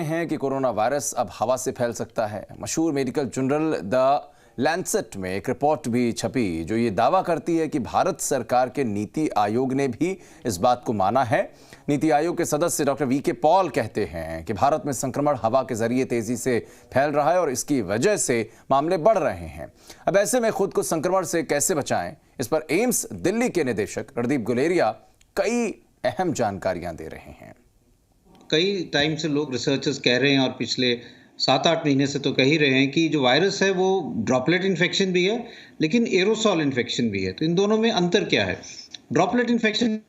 हैं कि corona virus अब हवा से फैल सकता है। मशहूर मेडिकल जर्नल द लैंसेट में एक रिपोर्ट भी छपी जो ये दावा करती है कि भारत सरकार के नीति आयोग ने भी इस बात को माना है। नीति आयोग के सदस्य डॉक्टर वी.के. पॉल कहते हैं कि भारत में संक्रमण हवा के जरिए तेजी से फैल रहा है और इसकी वजह से मामले बढ़ रहे हैं। अब ऐसे में खुद को संक्रमण से कैसे बचाएं, इस पर एम्स दिल्ली के निदेशक रणदीप गुलेरिया कई अहम जानकारियां दे रहे हैं। कई टाइम से लोग रिसर्चर्स कह रहे हैं और पिछले 7-8 महीने से तो कह ही रहे हैं कि जो वायरस है वो ड्रॉपलेट इन्फेक्शन भी है लेकिन एरोसॉल इन्फेक्शन भी है। तो इन दोनों में अंतर क्या है? ड्रॉपलेट इन्फेक्शन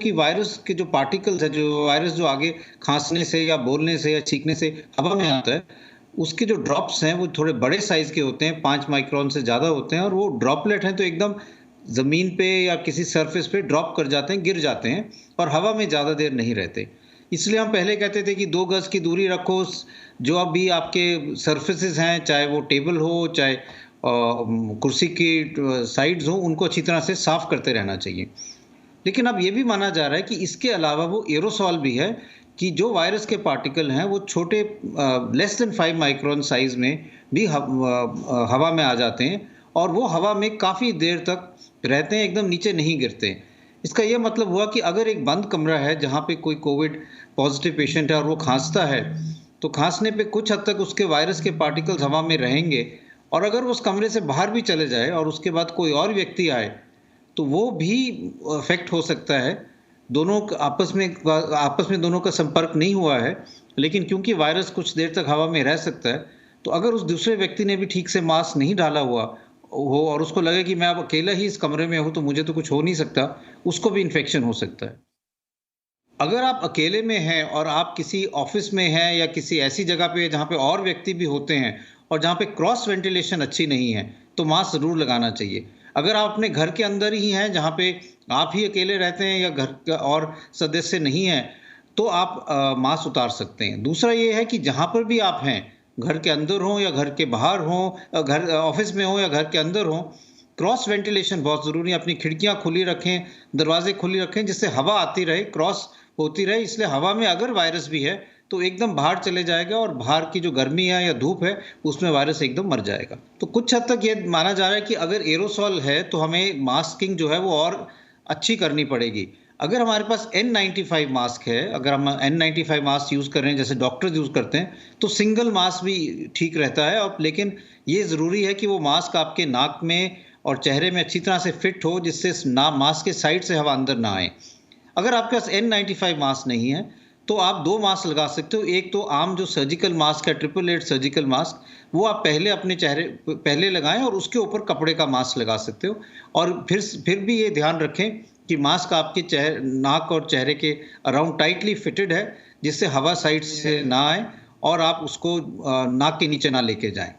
कि वायरस के जो पार्टिकल्स है, जो वायरस जो आगे खांसने से या बोलने से या छींकने से हवा में आता है, उसके जो ड्रॉप्स हैं वो थोड़े बड़े साइज के होते हैं, 5 माइक्रोन से ज़्यादा होते हैं और वो ड्रॉपलेट हैं तो एकदम ज़मीन पे या किसी सरफेस पे ड्रॉप कर जाते हैं, गिर जाते हैं और हवा में ज़्यादा देर नहीं रहते। इसलिए हम पहले कहते थे कि 2 गज की दूरी रखो। जो अभी आपके सरफेसेस हैं, चाहे वो टेबल हो, चाहे कुर्सी की साइड्स हो, उनको अच्छी तरह से साफ करते रहना चाहिए। लेकिन अब ये भी माना जा रहा है कि इसके अलावा वो एरोसॉल भी है कि जो वायरस के पार्टिकल हैं वो छोटे लेस देन 5 माइक्रोन साइज में भी हवा में आ जाते हैं और वो हवा में काफ़ी देर तक रहते हैं, एकदम नीचे नहीं गिरते हैं। इसका यह मतलब हुआ कि अगर एक बंद कमरा है जहाँ पे कोई कोविड पॉजिटिव पेशेंट है और वो खांसता है, तो खांसने पे कुछ हद तक उसके वायरस के पार्टिकल्स हवा में रहेंगे और अगर उस कमरे से बाहर भी चले जाए और उसके बाद कोई और व्यक्ति आए तो वो भी अफेक्ट हो सकता है। दोनों आपस में दोनों का संपर्क नहीं हुआ है, लेकिन क्योंकि वायरस कुछ देर तक हवा में रह सकता है, तो अगर उस दूसरे व्यक्ति ने भी ठीक से मास्क नहीं डाला हुआ हो और उसको लगे कि मैं अब अकेला ही इस कमरे में हूं तो मुझे तो कुछ हो नहीं सकता, उसको भी इन्फेक्शन हो सकता है। अगर आप अकेले में हैं और आप किसी ऑफिस में हैं या किसी ऐसी जगह पे जहाँ पे और व्यक्ति भी होते हैं और जहाँ पे क्रॉस वेंटिलेशन अच्छी नहीं है, तो मास्क ज़रूर लगाना चाहिए। अगर आप अपने घर के अंदर ही हैं जहाँ पे आप ही अकेले रहते हैं या घर का और सदस्य नहीं है, तो आप मास्क उतार सकते हैं। दूसरा ये है कि जहाँ पर भी आप हैं, घर के अंदर हों या घर के बाहर हों, घर ऑफिस में हो या घर के अंदर हों, क्रॉस वेंटिलेशन बहुत ज़रूरी है। अपनी खिड़कियाँ खुली रखें, दरवाजे खुली रखें जिससे हवा आती रहे, क्रॉस होती रहे। इसलिए हवा में अगर वायरस भी है तो एकदम बाहर चले जाएगा और बाहर की जो गर्मी है या धूप है उसमें वायरस एकदम मर जाएगा। तो कुछ हद तक ये माना जा रहा है कि अगर एरोसॉल है तो हमें मास्किंग जो है वो और अच्छी करनी पड़ेगी। अगर हमारे पास N95 मास्क है, अगर हम N95 मास्क यूज़ कर रहे हैं जैसे डॉक्टर्स यूज़ करते हैं, तो सिंगल मास्क भी ठीक रहता है। और लेकिन ये ज़रूरी है कि वो मास्क आपके नाक में और चेहरे में अच्छी तरह से फिट हो जिससे मास्क के साइड से हवा अंदर ना आए। अगर आपके पास N95 मास्क नहीं है तो आप 2 मास्क लगा सकते हो। एक तो आम जो सर्जिकल मास्क है, 888 सर्जिकल मास्क, वो आप पहले अपने चेहरे पहले लगाएं और उसके ऊपर कपड़े का मास्क लगा सकते हो। और फिर भी ये ध्यान रखें कि मास्क आपके नाक और चेहरे के अराउंड टाइटली फिटेड है जिससे हवा साइड से ना आए और आप उसको नाक के नीचे ना लेके जाएं।